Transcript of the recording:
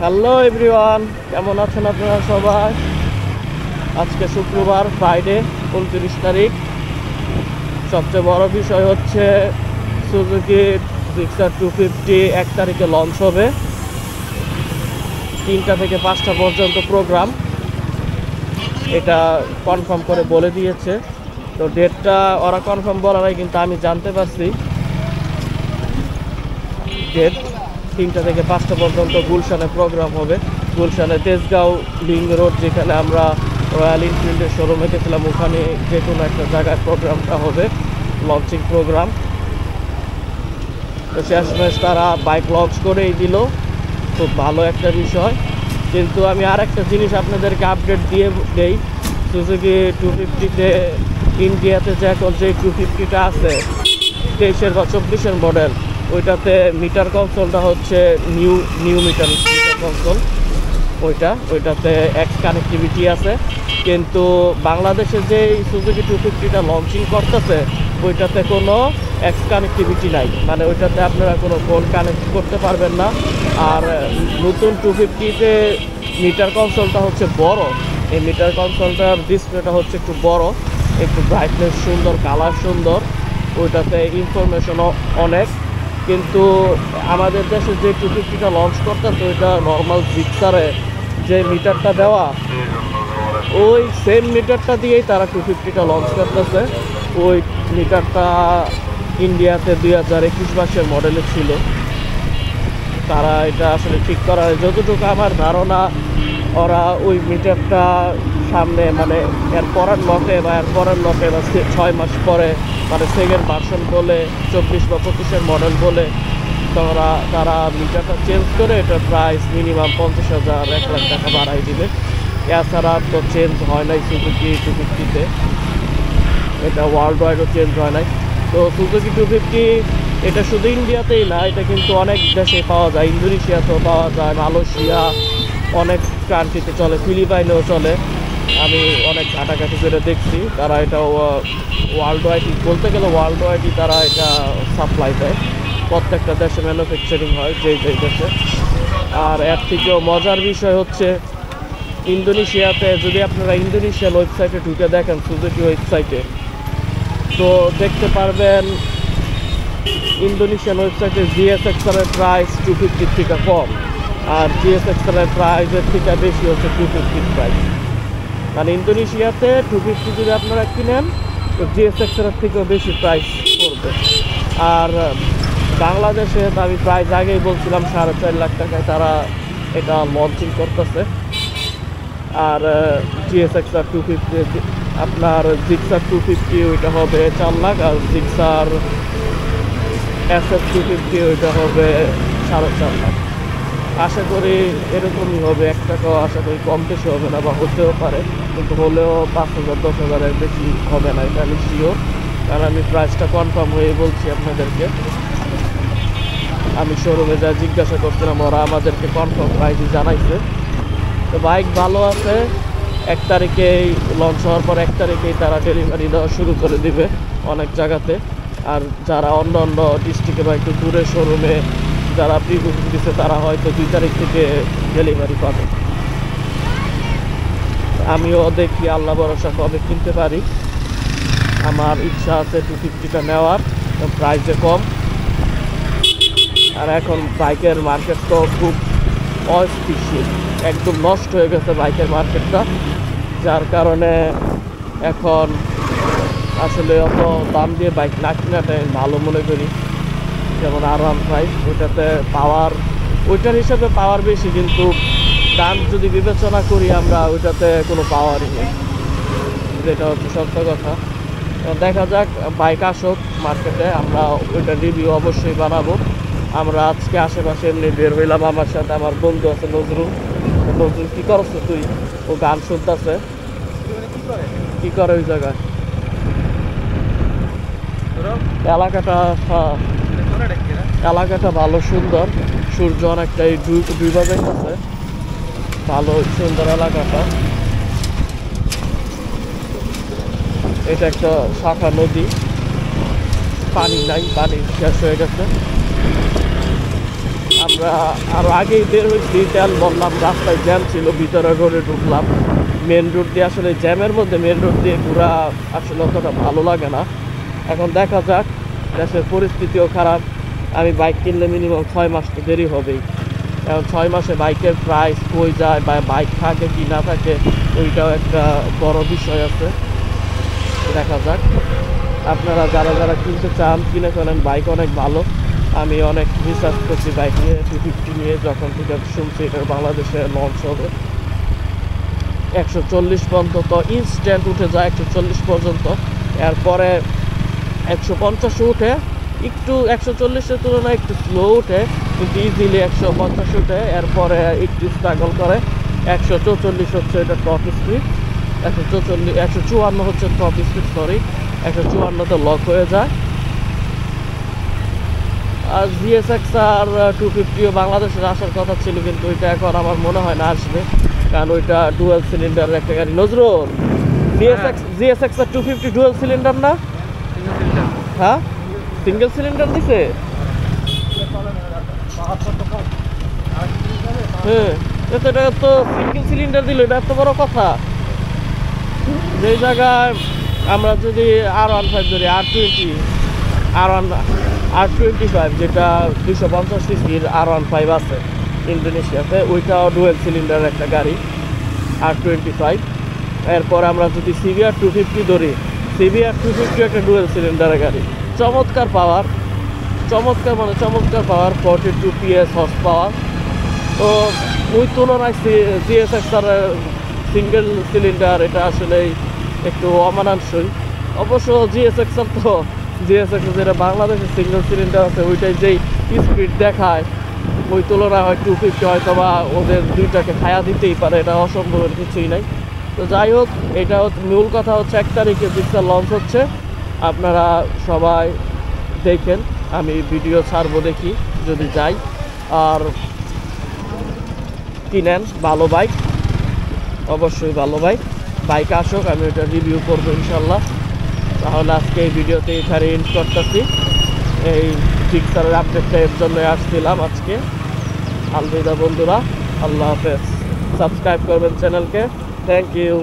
Hello everyone, কেমন আছেন আপনারা সবাই? আজকে শুক্রবার, ফ্রাইডে 29 তারিখ। সবচেয়ে বড় বিষয় হচ্ছে সুজুকি জিক্সার 250 1 তারিখে লঞ্চ হবে। 3টা থেকে 5টা পর্যন্ত প্রোগ্রাম, এটা কনফার্ম করে বলে দিয়েছে। তো ডেটটা ওরা কনফার্ম বলা নাই, কিন্তু আমি জানতে পারছি ডেট 3টা থেকে 5টা পর্যন্ত গুলশানে প্রোগ্রাম হবে। গুলশানে তেজগাঁও লিঙ্ক রোড, যেখানে আমরা রয়্যাল এনফিল্ডের শোরুমে গেছিলাম, ওখানে যে কোনো একটা জায়গায় প্রোগ্রামটা হবে, লঞ্চিং প্রোগ্রাম। তো শেষমেশ তারা বাইক লঞ্চ করেই দিল, খুব ভালো একটা বিষয়। কিন্তু আমি আর একটা জিনিস আপনাদেরকে আপডেট দিয়ে দেই, সুজুকি 250-তে ইন্ডিয়াতে যে এখন যে 250টা আছে 23-এর বা 24-এর মডেল, ওইটাতে মিটার কনসোলটা হচ্ছে নিউ মিটার কনসোল। ওইটাতে এক্স কানেক্টিভিটি আছে, কিন্তু বাংলাদেশে যে সুজুকি 250টা লঞ্চিং করতেছে ওইটাতে কোনো এক্স কানেক্টিভিটি নাই, মানে ওইটাতে আপনারা কোনো ফোন কানেক্ট করতে পারবেন না। আর নতুন 250-তে মিটার কনসোলটা হচ্ছে বড়, এই মিটার কনসোলটার ডিসপ্লেটা হচ্ছে একটু বড়, একটু ব্রাইটনেস সুন্দর, কালার সুন্দর, ওইটাতে ইনফরমেশনও অনেক। কিন্তু আমাদের দেশে যে 250টা লঞ্চ করতেছে ওইটা নর্মাল জিক্সারে যে মিটারটা দেওয়া, ওই সেম মিটারটা দিয়েই তারা 250টা লঞ্চ করতেছে। ওই মিটারটা ইন্ডিয়াতে 2021 মডেলের ছিল, তারা এটা আসলে ঠিক করার, যতটুকু আমার ধারণা ওরা ওই মিটারটা সামনে মানে এর পরের লটে বা 6 মাস পরে, মানে সেকেন্ড ভার্সন বলে 24 বা 25-এর মডেল বলে তারা মিটারটা চেঞ্জ করে এটার প্রাইস মিনিমাম 50,000 1 লাখ টাকা বাড়াই দিবে। এছাড়া তো চেঞ্জ হয় নাই সুজুকি 250-তে, এটা ওয়ার্ল্ড ওয়াইডও চেঞ্জ হয় নাই। তো সুজুকি 250 এটা শুধু ইন্ডিয়াতেই না, এটা কিন্তু অনেক দেশে পাওয়া যায়, ইন্দোনেশিয়াতেও পাওয়া যায়, মালয়েশিয়া, অনেক কান্ট্রিতে চলে, ফিলিপাইনেও চলে। আমি অনেক ঘাটাঘাটি করে দেখছি, তারা এটা ওয়ার্ল্ড ওয়াইড বলতে গেলে ওয়ার্ল্ড ওয়াইডই তারা এটা সাপ্লাই দেয়, প্রত্যেকটা দেশে ম্যানুফ্যাকচারিং হয় যেই দেশে। আর এর থেকেও মজার বিষয় হচ্ছে ইন্দোনেশিয়াতে, যদি আপনারা ইন্দোনেশিয়ান ওয়েবসাইটে ঢুকে দেখেন সুজুকি ওয়েবসাইটে, তো দেখতে পারবেন ইন্দোনেশিয়ান ওয়েবসাইটে জিএসএক্সআরের প্রাইস 250 থেকে কম, আর জিএসএক্সআরের প্রাইসের থেকে বেশি হচ্ছে 250 প্রাইস। মানে ইন্দোনেশিয়াতে 250 যদি আপনারা কিনেন তো জিএসএক্সআরের থেকেও বেশি প্রাইস পড়বে। আর বাংলাদেশে আমি প্রাইস আগেই বলছিলাম 4.5 লাখ টাকায় তারা এটা লঞ্চিং করতেছে। আর জিএসএক্সআর 250 আপনার জিক্সার 250 ওইটা হবে 4 লাখ, আর জিক্সার SF 250 ওইটা হবে 4.5 লাখ। আশা করি এরকমই হবে, 1 টাকাও আশা করি কম বেশি হবে না, বা হতেও পারে, কিন্তু হলেও 5,000 10,000-এর বেশি হবে না, এটা আমি শিওর। কারণ আমি প্রাইসটা কনফার্ম হয়ে বলছি আপনাদেরকে, আমি শোরুমে যা জিজ্ঞাসা করছিলাম ওরা আমাদেরকে কনফার্ম প্রাইসই জানাইছে। তো বাইক ভালো আছে, 1 তারিখেই লঞ্চ হওয়ার পর 1 তারিখেই তারা ডেলিভারি দেওয়া শুরু করে দিবে অনেক জায়গাতে। আর যারা অন্য অন্য ডিস্ট্রিক্টে বা একটু দূরে শোরুমে যারা প্রি বুকিং দিচ্ছে তারা হয়তো 2 তারিখ থেকে ডেলিভারি পাবে। আমিও দেখি আল্লাহ ভরসা কবে কিনতে পারি, আমার ইচ্ছা আছে 250টা নেওয়ার, প্রাইসে কম। আর এখন বাইকের মার্কেট তো খুব অস্থিতিশীল, একদম নষ্ট হয়ে গেছে বাইকের মার্কেটটা, যার কারণে এখন আসলে অত দাম দিয়ে বাইক না কেনাটাই ভালো মনে করি। যেমন R15, ওইটাতে পাওয়ার, ওইটার হিসাবে পাওয়ার বেশি, কিন্তু দাম যদি বিবেচনা করি আমরা ওইটাতে কোনো পাওয়ারই নেই, যেটা হচ্ছে সত্য কথা। দেখা যাক, বাইক আসুক মার্কেটে, আমরা ওইটার রিভিউ অবশ্যই বানাবো। আমরা আজকে আশেপাশে এমনি বের হইলাম, আমার সাথে আমার বন্ধু আছে নজরুল। নজরুল কী করছো তুই? ও গান শুনতেছে। কি করে ওই জায়গায়? এলাকাটা ভালো সুন্দর, সূর্য অনেকটাই ডুবা যাইতেছে, ভালো সুন্দর এলাকাটা। এটা একটা শাখা নদী, পানি নাই, পানি শেষ হয়ে গেছে। আমরা আরও আগেই বের হয়েছি, তেল বললাম, রাস্তায় জ্যাম ছিল, ভিতরে রোডে ঢুকলাম। মেন রোড দিয়ে আসলে জ্যামের মধ্যে মেন রোড দিয়ে ঘোরা আসলে অতটা ভালো লাগে না। এখন দেখা যাক, দেশের পরিস্থিতিও খারাপ। আমি বাইক কিনলে মিনিমাম 6 মাস তো দেরি হবেই। এখন 6 মাসে বাইকের প্রাইস কই যায় বা বাইক থাকে কি না থাকে, ওইটাও একটা বড় বিষয় আছে। দেখা যাক, আপনারা যারা যারা কিনতে চান কিনে ফেলেন, বাইক অনেক ভালো। আমি অনেক রিসার্চ করছি বাইক নিয়ে, 250 নিয়ে, যখন থেকে শুনছি এটা বাংলাদেশে লঞ্চ হবে। 140 পর্যন্ত ইনস্ট্যান্ট উঠে যায়, 140 পর্যন্ত। এরপরে 150 উঠে, একটু 140-এর তুলনায় একটু স্লো উঠে, কিন্তু ইজিলি 150 উঠে। এরপরে একটু স্ট্রাগল করে। 144 হচ্ছে এটা টপ স্পিড, 154 হচ্ছে টপ স্পিড, সরি 154-তে লক হয়ে যায়। আর GSX-R 250ও বাংলাদেশের আসার কথা ছিল, কিন্তু ওইটা এখন আমার মনে হয় না আসবে, কারণ ওইটা ডুয়াল সিলিন্ডারের একটা গাড়ি। নজরুল, GSX-R 250 ডুয়াল সিলিন্ডার না? হ্যাঁ, সিঙ্গেল সিলিন্ডার দিছে। হ্যাঁ, এটা তো সিঙ্গেল সিলিন্ডার দিল, এটা এত বড় কথা। যে জায়গায় আমরা যদি R15 ধরি, R25, যেটা 250 সিসির R15 আছে ইন্দোনেশিয়াতে, ওইটাও ডুয়েল সিলিন্ডারের একটা গাড়ি, R25। এরপর আমরা যদি CBR 250 ধরি, CBR 250 একটা ডুয়েল সিলিন্ডারের গাড়ি। চমৎকার পাওয়ার, চমৎকার 42 PS হর্স পাওয়ার। তো ওই তুলনায় GSX-R সিঙ্গেল সিলিন্ডার এটা আসলে একটু অমানানসই। অবশ্য GSX-R যেটা বাংলাদেশের সিঙ্গেল সিলিন্ডার আছে, ওইটাই যেই স্পিড দেখায়, ওই তুলনায় হয় 250 হয়তো বা ওদের দুইটাকে খায়া দিতেই পারে, এটা অসম্ভবের কিছুই নাই। তো যাই হোক, এটা মূল কথা হচ্ছে 1 তারিখে জিক্সার লঞ্চ হচ্ছে। আপনারা সবাই দেখেন, আমি ভিডিও ছাড়বো, দেখি যদি যাই। আর কিনেন ভালো বাইক, অবশ্যই ভালো বাইক আসুক, আমি ওটা রিভিউ করবো ইনশাল্লাহ। তাহলে আজকে এই ভিডিওতে এখানে এন্ড করতেছি। এই জিক্সারের আপডেটটা এর জন্য আসছিলাম আজকে। আলবিদা বন্ধুরা, আল্লাহ হাফেজ। সাবস্ক্রাইব করবেন চ্যানেলকে। Thank you.